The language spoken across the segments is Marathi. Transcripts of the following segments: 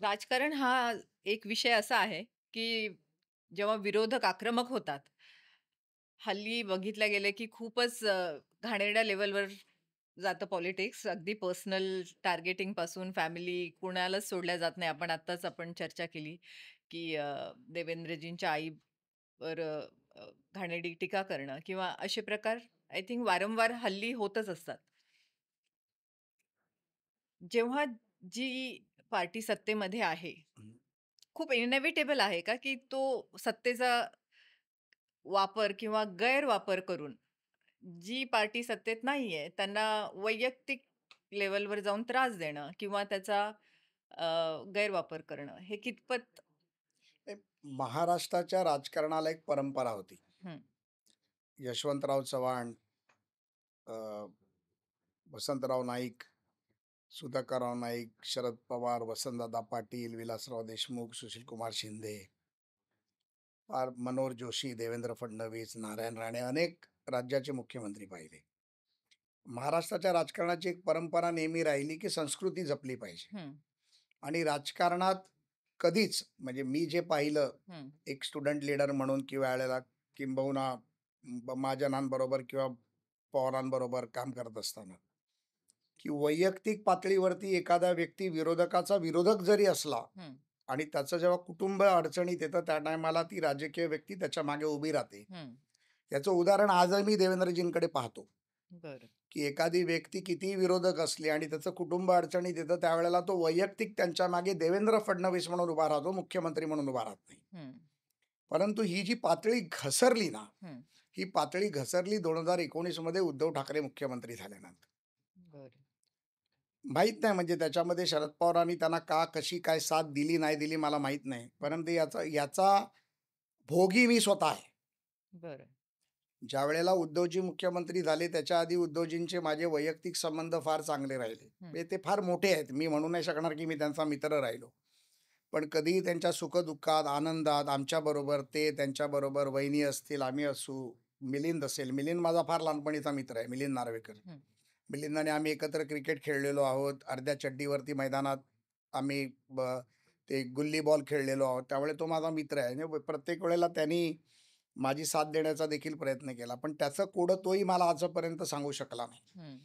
राजकारण हा एक विषय असा आहे, की जेव्हा विरोधक आक्रमक होतात, हल्ली बघितलं गेलं की खूपच घाणेरड्या लेव्हलवर जातं पॉलिटिक्स. अगदी पर्सनल टार्गेटिंग पासून फॅमिली कुणालाच सोडल्या जात नाही. आपण चर्चा केली, की देवेंद्रजींच्या आईवर घाणेरडी टीका करणं किंवा असे प्रकार आय थिंक वारंवार हल्ली होतच असतात. जेव्हा जी पार्टी सत्तेमध्ये आहे, हं. खूप इनेव्हिटेबल आहे का, की तो सत्तेचा वापर किंवा गैरवापर करून जी पार्टी सत्तेत नाहीये, त्यांना वैयक्तिक लेव्हलवर जाऊन त्रास देणं किंवा त्याचा गैरवापर करणं, हे कितपत हे महाराष्ट्राच्या राजकारणाला एक परंपरा होती. हं, यशवंतराव चव्हाण, अ, वसंतराव नाईक, सुधाकरराव नाईक, शरद पवार, वसंतदादा पाटील, विलासराव देशमुख, सुशीलकुमार शिंदे, फार मनोहर जोशी, देवेंद्र फडणवीस, नारायण राणे अनेक राज्याचे मुख्यमंत्री पाहिले. महाराष्ट्राच्या राजकारणाची एक परंपरा नेहमी राहिली, की संस्कृती जपली पाहिजे. हं, आणि राजकारणात कधीच म्हणजे मी जे पाहिलं हं, एक स्टुडंट लीडर म्हणून किंवा वेळेला किंबहुना महाजनांबरोबर किंवा पवारांबरोबर काम करत असताना, की वैयक्तिक पातळीवरती एखादा व्यक्ती विरोधकाचा विरोधक जरी असला हं, आणि त्याचं जेव्हा कुटुंब अडचणीत येतं त्या टायमाला ती राजकीय व्यक्ती त्याच्या मागे उभी राहते. हं. याचं उदाहरण आजही मी देवेंद्रजींकडे पाहतो, बरं. की एखादी व्यक्ती कितीही विरोधक असली आणि त्याचं कुटुंब अडचणीत येतं त्यावेळेला तो वैयक्तिक त्यांच्या मागे देवेंद्र फडणवीस म्हणून उभा राहतो, मुख्यमंत्री म्हणून उभा राहत नाही. हं, परंतु ही जी पातळी घसरली ना, हं. ही पातळी घसरली 2019 मध्ये उद्धव ठाकरे मुख्यमंत्री झाल्यानंतर. बरं. माहीत नाही म्हणजे त्याच्यामध्ये शरद पवारांनी त्यांना का, कशी काय साथ दिली, नाही दिली मला माहीत नाही. परंतु याचा याचा भोगी मी स्वतः आहे. बरं. ज्यावेळेला उद्धवजी मुख्यमंत्री झाले त्याच्या आधी उद्धवजींचे माझे वैयक्तिक संबंध फार चांगले राहिले. हं, म्हणजे ते फार मोठे आहेत. मी म्हणू नाही शकणार की मी त्यांचा मित्र राहिलो. पण कधीही त्यांच्या सुख-दुःखात, आनंदात आमच्याबरोबर ते, त्यांच्याबरोबर वहिनी असतील, आम्ही असू, मिलिंद असेल. मिलिंद माझा फार लहानपणीचा मित्र आहे, मिलिंद नार्वेकर. हं. मिलिंदाने आम्ही एकत्र क्रिकेट खेळलेलो आहोत. अर्ध्या चड्डीवरती मैदानात आम्ही ते गुल्ली बॉल खेळलेलो आहोत. त्यामुळे तो माझा मित्र आहे आणि प्रत्येक वेळेला त्यांनी माझी साथ देण्याचा देखील प्रयत्न केला. पण त्याचं कोडं तोही मला आजपर्यंत सांगू शकला नाही. हं,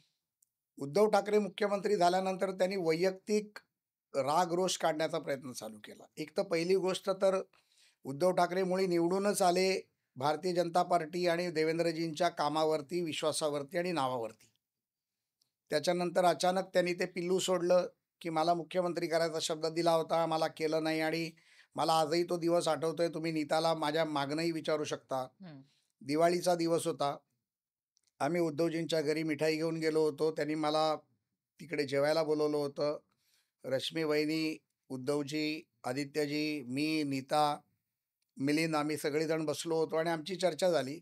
उद्धव ठाकरे मुख्यमंत्री झाल्यानंतर त्यांनी वैयक्तिक राग-रोष काढण्याचा प्रयत्न चालू केला. एक तर पहिली गोष्ट तर उद्धव ठाकरे मुळी निवडूनच आले भारतीय जनता पार्टी आणि देवेंद्रजींच्या कामावरती, विश्वासावरती आणि नावावरती. त्याच्यानंतर अचानक त्यांनी ते पिल्लू सोडलं, की मला मुख्यमंत्री करायचा शब्द दिला होता, मला केलं नाही आणि मला आजही तो दिवस आठवतोय. तुम्ही नीताला माझ्या मागणंही विचारू शकता. हं, दिवाळीचा दिवस होता. आम्ही उद्धवजींच्या घरी मिठाई घेऊन गेलो होतो. त्यांनी मला तिकडे जेवायला बोलावलं होतं. रश्मी वहिनी, उद्धवजी, आदित्यजी, मी, नीता, मिलिंद आम्ही सगळेजण बसलो होतो आणि आमची चर्चा झाली.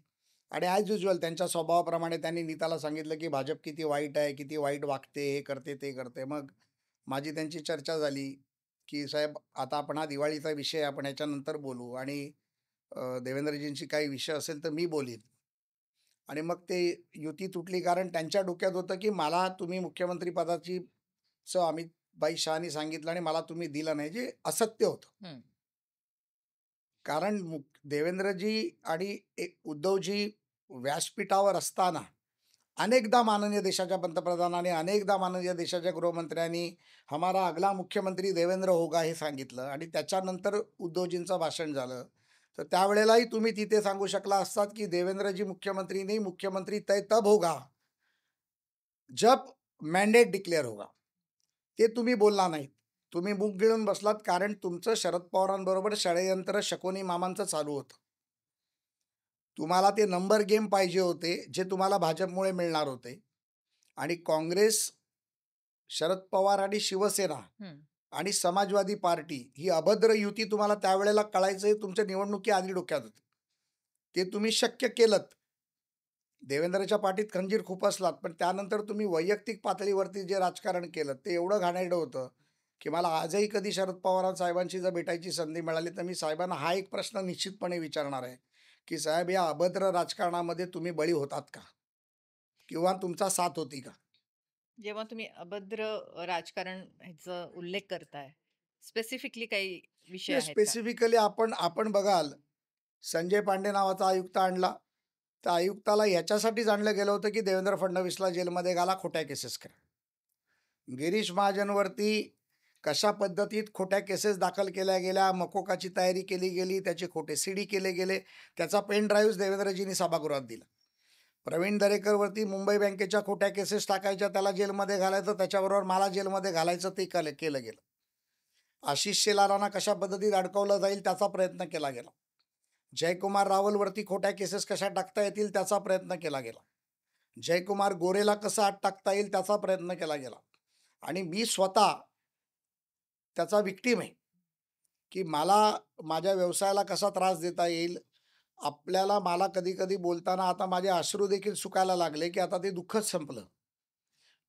आणि ॲज युजुअल त्यांच्या स्वभावाप्रमाणे त्यांनी नीताला सांगितलं, की भाजप किती वाईट आहे, किती वाईट वागते, हे करते, ते करते. मग माझी त्यांची चर्चा झाली, की "साहेब आता आपण हा दिवाळीचा विषय आहे, आपण याच्यानंतर बोलू आणि देवेंद्रजींशी काही विषय असेल तर मी बोलीन." आणि मग ते युती तुटली कारण त्यांच्या डोक्यात होतं, की मला तुम्ही मुख्यमंत्री पदाची अमितभाई शहानी सांगितलं आणि मला तुम्ही दिलं नाही, जे असत्य होतं. हं, कारण देवेंद्रजी आणि उद्धवजी व्यासपीठावर असताना अनेकदा माननीय देशाच्या पंतप्रधानांनी, अनेकदा माननीय देशाच्या गृहमंत्र्यांनी "हमारा अगला मुख्यमंत्री देवेंद्र होगा" हे सांगितलं आणि त्याच्यानंतर उद्धवजींचं भाषण झालं. तर त्यावेळेलाही तुम्ही तिथे सांगू शकला असतात, की देवेंद्रजी मुख्यमंत्री नहीं, मुख्यमंत्री तय तब होगा, जब मॅन्डेट डिक्लेअर होगा. ते तुम्ही बोलला नाहीत. तुम्ही मूग गिळून बसलात कारण तुमचं शरद पवारांबरोबर षडयंत्र शकुनी मामांचं चालू होतं. तुम्हाला ते नंबर गेम पाहिजे होते, जे तुम्हाला भाजपमुळे मिळणार होते आणि काँग्रेस, शरद पवार आणि शिवसेना हं. आणि समाजवादी पार्टी ही अभद्र युती तुम्हाला त्यावेळेला कळायचं हे तुमच्या निवडणुकीआधी डोक्यात होतं. ते तुम्ही शक्य केलंत. देवेंद्रच्या पाठीत खंजीर खुपसलात, पण त्यानंतर तुम्ही वैयक्तिक पातळीवरती जे राजकारण केलं, ते एवढं घाणेरडं होतं, की मला आजही कधी शरद पवार साहेबांशी जर भेटायची संधी मिळाली, तर मी साहेबांना हा एक प्रश्न निश्चितपणे विचारणार आहे, की "साहेब, या अभद्र राजकारणामध्ये तुम्ही बळी होतात का? किंवा तुमचा साथ होती का?" जेव्हा तुम्ही अभद्र राजकारण ह्याचा उल्लेख करताय, स्पेसिफिकली काही विषय नाही, आहेत का? स्पेसिफिकली आपण आपण बघाल, संजय पांडे नावाचा आयुक्त आणला. तर आयुक्ताला याच्यासाठीच आणलं गेलं होतं, की देवेंद्र फडणवीसला जेलमध्ये घाला, खोट्या केसेस करा. गिरीश महाजनवरती कशा पद्धतीत खोट्या केसेस दाखल केल्या गेल्या, मकोकाची तयारी केली गेली, त्याचे खोटे सीडी केले गेले, त्याचा पेन ड्राईव्ह देवेंद्रजींनी सभागृहात दिला. प्रवीण दरेकरवरती मुंबई बँकेच्या खोट्या केसेस टाकायच्या, त्याला जेलमध्ये घालायचं, त्याच्याबरोबर मला जेलमध्ये घालायचं, ते केलं गेलं. आशिष शेलारांना कशा पद्धतीत अडकवलं जाईल त्याचा प्रयत्न केला गेला. जयकुमार रावलवरती खोट्या केसेस कशा टाकता येतील त्याचा प्रयत्न केला गेला. जयकुमार गोरेला कसा आत टाकता येईल त्याचा प्रयत्न केला गेला. आणि मी स्वतः त्याचा विक्टीम आहे, की मला माझ्या व्यवसायाला कसा त्रास देता येईल. मला कधी-कधी बोलताना आता माझे अश्रू देखील सुकायला लागले, की आता ते दुःखच संपलं.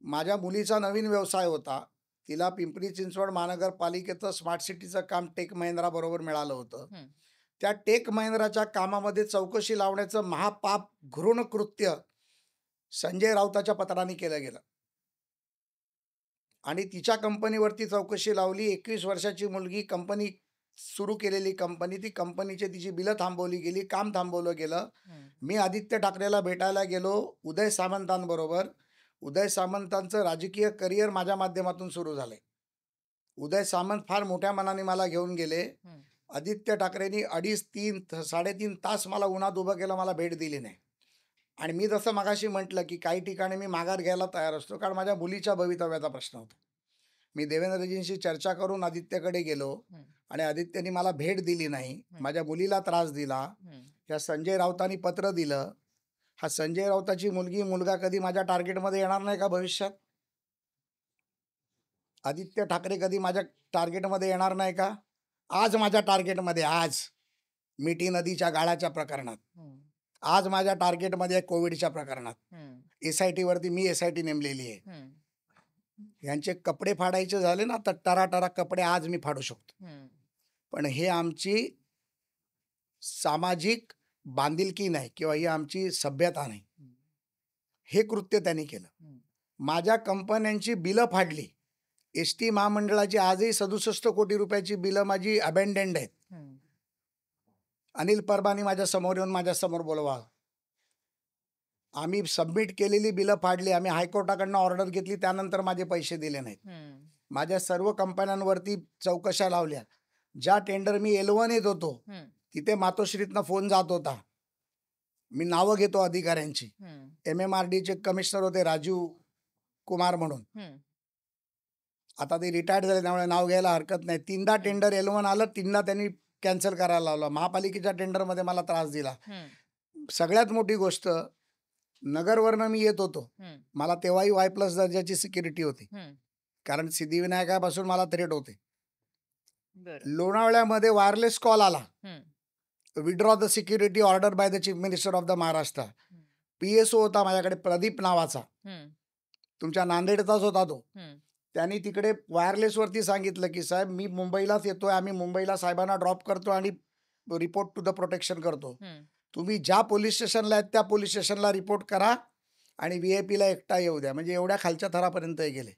माझ्या मुलीचा नवीन व्यवसाय होता. तिला पिंपरी चिंचवड महानगरपालिकेचं स्मार्ट सिटीचं काम टेक महिंद्रा बरोबर मिळालं होतं. हं, त्या टेक महिंद्राच्या कामामध्ये चौकशी लावण्याचं महापाप, घृण कृत्य संजय राऊताच्या पत्राने केलं गेलं. आणि तिच्या कंपनीवरती चौकशी लावली. 21 वर्षाची मुलगी, कंपनी सुरू केलेली कंपनी, ती कंपनीची तिची बिलं थांबवली गेली, काम थांबवलं गेलं. हं. मी आदित्य ठाकरेला भेटायला गेलो उदय सामंतांबरोबर. उदय सामंतांचं राजकीय करिअर माझ्या माध्यमातून सुरू झालंय. उदय सामंत फार मोठ्या मनाने मला घेऊन गेले. हं. आदित्य ठाकरेंनी 2.5, 3, 3.5 तास मला उन्हात उभं केलं, मला भेट दिली नाही. आणि मी जसं मगाशी म्हटलं, की काही ठिकाणी मी माघार घ्यायला तयार असतो, कारण माझ्या मुलीच्या भवितव्याचा प्रश्न होता. मी देवेंद्रजींशी चर्चा करून आदित्यकडे गेलो हं, आणि आदित्यनी मला भेट दिली नाही. हं, माझ्या मुलीला त्रास दिला. हं, या संजय राऊतांनी पत्र दिलं. हा संजय राऊताची मुलगी, मुलगा कधी माझ्या टार्गेटमध्ये येणार नाही का भविष्यात? आदित्य ठाकरे कधी माझ्या टार्गेटमध्ये येणार नाही का? आज माझ्या टार्गेटमध्ये, आज मिठी नदीच्या गाळाच्या प्रकरणात, हं, आज माझ्या टार्गेटमध्ये आहे कोविडच्या प्रकरणात. हं, एस-आय-टी वरती मी एस-आय-टी नेमलेली आहे. हं, यांचे कपडे फाडायचे झाले ना, तर टरा कपडे आज मी फाडू शकतो. हं, पण हे आमची सामाजिक बांधिलकी नाही किंवा ही आमची सभ्यता नाही. हं, हे कृत्य त्यांनी केलं. हं, माझ्या कंपन्यांची बिलं फाडली. एस-टी महामंडळाची आजही 67 कोटी रुपयाची बिलं माझी अबेंडन्ड आहेत. हं, अनिल परबानी माझ्या समोर येऊन माझ्यासमोर बोलवा. आम्ही सबमिट केलेली बिलं फाडली. आम्ही हायकोर्टाकडनं ऑर्डर घेतली, त्यानंतर माझे पैसे दिले नाहीत. हं, माझ्या सर्व कंपन्यांवरती चौकशा लावल्या. ज्या टेंडर मी L1 येत होतो, हं, तिथे मातोश्रीतनं फोन जात होता. मी नावं घेतो अधिकाऱ्यांची. हं, MMRDचे कमिशनर होते राजीव कुमार म्हणून. हं, आता ते रिटायर्ड झाले, त्यामुळे नाव घ्यायला हरकत नाही. 3दा टेंडर L1 आलं, 3दा त्यांनी कॅन्सल करायला लावलं. महापालिकेच्या टेंडरमध्ये मला त्रास दिला. हं, सगळ्यात मोठी गोष्ट, नगरवरनं मी येत होतो. हं, मला तेव्हाही Y+ दर्जाची सिक्युरिटी होती. हं. कारण सिद्धिविनायकापासून मला थ्रेट होते. बरं. लोणावळ्यामध्ये वायरलेस कॉल आला. हं, withdraw the security order by the chief minister of the Maharashtra. हं, PSO होता माझ्याकडे, प्रदीप नावाचा. हं, तुमच्या नांदेडचाच होता तो. हं, त्यांनी तिकडे वायरलेसवरती सांगितलं, की साहेब मी मुंबईलाच येतोय, आम्ही मुंबईला साहेबांना ड्रॉप करतो आणि रिपोर्ट टू द प्रोटेक्शन करतो. हं, तुम्ही ज्या पोलीस स्टेशनला आहेत त्या पोलीस स्टेशनला रिपोर्ट करा आणि VIP ला एकटा येऊ द्या. म्हणजे एवढ्या खालच्या थरापर्यंत हे गेले.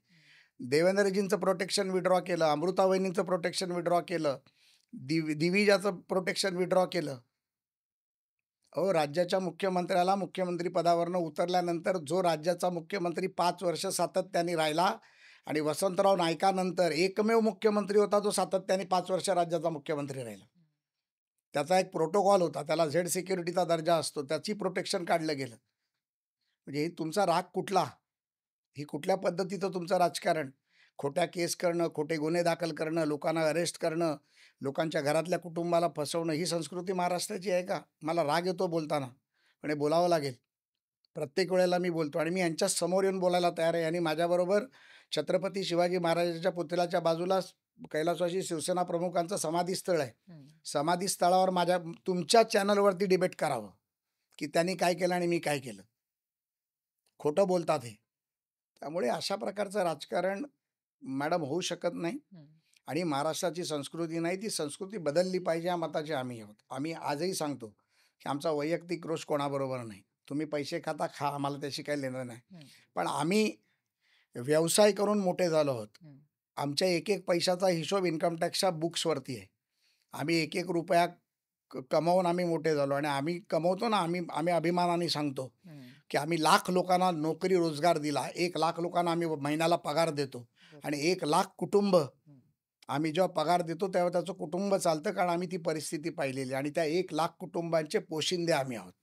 देवेंद्रजींचं प्रोटेक्शन विड्रॉ केलं, अमृता वहिनींचं प्रोटेक्शन विड्रॉ केलं, दिविजाचं प्रोटेक्शन विड्रॉ केलं. अहो, राज्याच्या मुख्यमंत्र्याला मुख्यमंत्री पदावरनं उतरल्यानंतर जो राज्याचा मुख्यमंत्री 5 वर्ष सातत्याने राहिला आणि वसंतराव नाईकानंतर एकमेव मुख्यमंत्री होता जो सातत्याने 5 वर्ष राज्याचा मुख्यमंत्री राहिला. त्याचा एक प्रोटोकॉल होता, त्याला झेड सिक्युरिटीचा दर्जा असतो, त्याची प्रोटेक्शन काढलं गेलं. म्हणजे ही तुमचा राग कुठला? ही कुठल्या पद्धतीचं तुमचं राजकारण? खोट्या केस करणं, खोटे गुन्हे दाखल करणं, लोकांना अरेस्ट करणं, लोकांच्या घरातल्या कुटुंबाला फसवणं, ही संस्कृती महाराष्ट्राची आहे का? मला राग येतो बोलताना, पण हे बोलावं लागेल. प्रत्येक वेळेला मी बोलतो आणि मी यांच्या समोर येऊन बोलायला तयार आहे. आणि माझ्याबरोबर छत्रपती शिवाजी महाराजांच्या पुतळ्याच्या बाजूला कैलासवासी शिवसेना प्रमुखांचं समाधीस्थळ आहे. हं. समाधीस्थळावर तुमच्या चॅनलवरती डिबेट करावं, की त्यांनी काय केलं आणि मी काय केलं. खोटं बोलतात हे. त्यामुळे अशा प्रकारचं राजकारण मॅडम होऊ शकत नाही. हं. आणि महाराष्ट्राची संस्कृती नाही, ती संस्कृती बदलली पाहिजे, या मताचे आम्ही आहोत. आम्ही आजही सांगतो, की आमचा वैयक्तिक रोष कोणाबरोबर नाही. तुम्ही पैसे खाता, खा, आम्हाला त्याशी काही लेणं नाही. हं. पण आम्ही व्यवसाय करून मोठे झालो आहोत. हं. आमच्या एक पैशाचा हिशोब इन्कम टॅक्सच्या बुक्सवरती आहे. आम्ही एक रुपया कमावून आम्ही मोठे झालो आणि आम्ही कमवतो ना, आम्ही आम्ही अभिमानाने सांगतो, हं. की आम्ही लाख लोकांना नोकरी रोजगार दिला. 1,00,000 लोकांना आम्ही महिन्याला पगार देतो बरोबर. आणि 1,00,000 कुटुंब हं. आम्ही जेव्हा पगार देतो तेव्हा त्याचं कुटुंब चालतं, कारण आम्ही ती परिस्थिती पाहिलेली आणि त्या 1,00,000 कुटुंबांचे पोशिंदे आम्ही आहोत.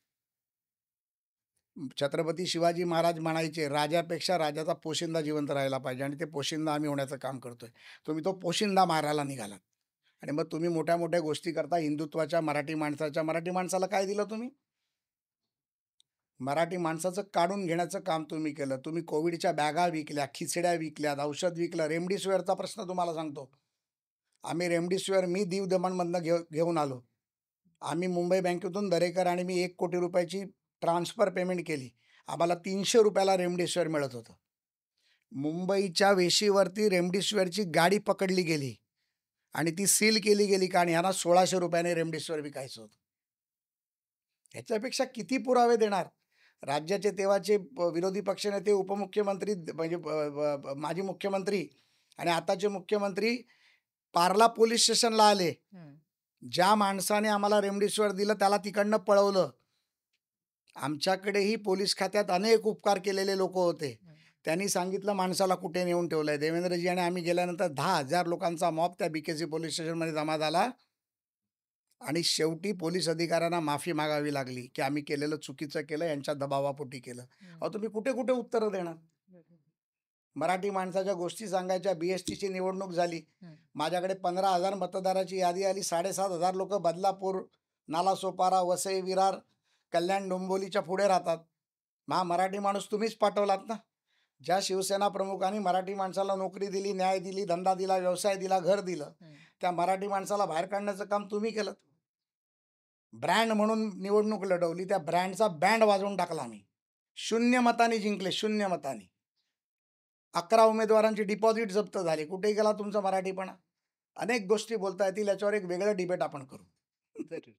छत्रपती शिवाजी महाराज म्हणायचे, "राजापेक्षा राजाचा पोशिंदा जिवंत राहायला पाहिजे" आणि ते पोशिंदा आम्ही होण्याचं काम करतोय. तुम्ही तो पोशिंदा मारायला निघालात आणि मग तुम्ही मोठ्या-मोठ्या गोष्टी करता हिंदुत्वाच्या, मराठी माणसाला काय दिलं तुम्ही? मराठी माणसाचं काढून घेण्याचं काम तुम्ही केलं. तुम्ही कोविडच्या बॅगा विकल्या, खिचड्या विकल्यात, औषध विकलं. रेमडेसिवीरचा प्रश्न तुम्हाला सांगतो. आम्ही रेमडेसिवीर मी दीव दमणमधनं घेऊन आलो. आम्ही मुंबई बँकेतून दरेकर आणि मी ₹1,00,00,000 ची ट्रान्सफर पेमेंट केली. आम्हाला ₹300 ला रेमडेसिवीर मिळत होतं. मुंबईच्या वेशीवरती रेमडेसिवीरची गाडी पकडली गेली आणि ती सील केली गेली, कारण ह्यांना ₹1,600 ने रेमडेसिवीर विकायचं होतं. ह्याच्यापेक्षा किती पुरावे देणार? राज्याचे तेव्हाचे विरोधी पक्षनेते, उपमुख्यमंत्री म्हणजे माजी मुख्यमंत्री आणि आताचे मुख्यमंत्री पार्ला पोलीस स्टेशनला आले. हं. ज्या माणसाने आम्हाला रेमडेसिवीर दिलं त्याला तिकडनं पळवलं. आमच्याकडेही पोलीस खात्यात अनेक उपकार केलेले लोकं होते. हं. त्यांनी सांगितलं माणसाला कुठे नेऊन ठेवलंय. देवेंद्रजी आणि आम्ही गेल्यानंतर 10,000 लोकांचा मॉब त्या बीकेसी पोलीस स्टेशनमध्ये जमा झाला आणि शेवटी पोलीस अधिकाऱ्यांना माफी मागावी लागली, की आम्ही केलेलं चुकीचं केलं, यांच्या दबावापोटी केलं. हं. अहो, तुम्ही कुठे-कुठे उत्तरं देणार? बरोबर. मराठी माणसाच्या गोष्टी सांगायच्या. BSTची निवडणूक झाली. हं. माझ्याकडे 15,000 मतदाराची यादी आली. 7,500 लोकं बदलापूर, नालासोपारा, वसई, विरार, कल्याण, डोंबिवलीच्या पुढे राहतात. मराठी माणूस तुम्हीच पाठवलात ना. ज्या शिवसेना प्रमुखांनी मराठी माणसाला नोकरी दिली, न्याय दिली, धंदा दिला, व्यवसाय दिला, घर दिलं, हं. त्या मराठी माणसाला बाहेर काढण्याचं काम तुम्ही केलं. ब्रँड म्हणून निवडणूक लढवली. त्या ब्रँडचा बँड वाजवून टाकला आम्ही. 0 मतांनी जिंकले, 0 मतांनी. 11 उमेदवारांची डिपॉझिट जप्त झाली. कुठे गेला तुमचा मराठीपणा? अनेक गोष्टी बोलता येतील. याच्यावर एक वेगळं डिबेट आपण करू. जरूर.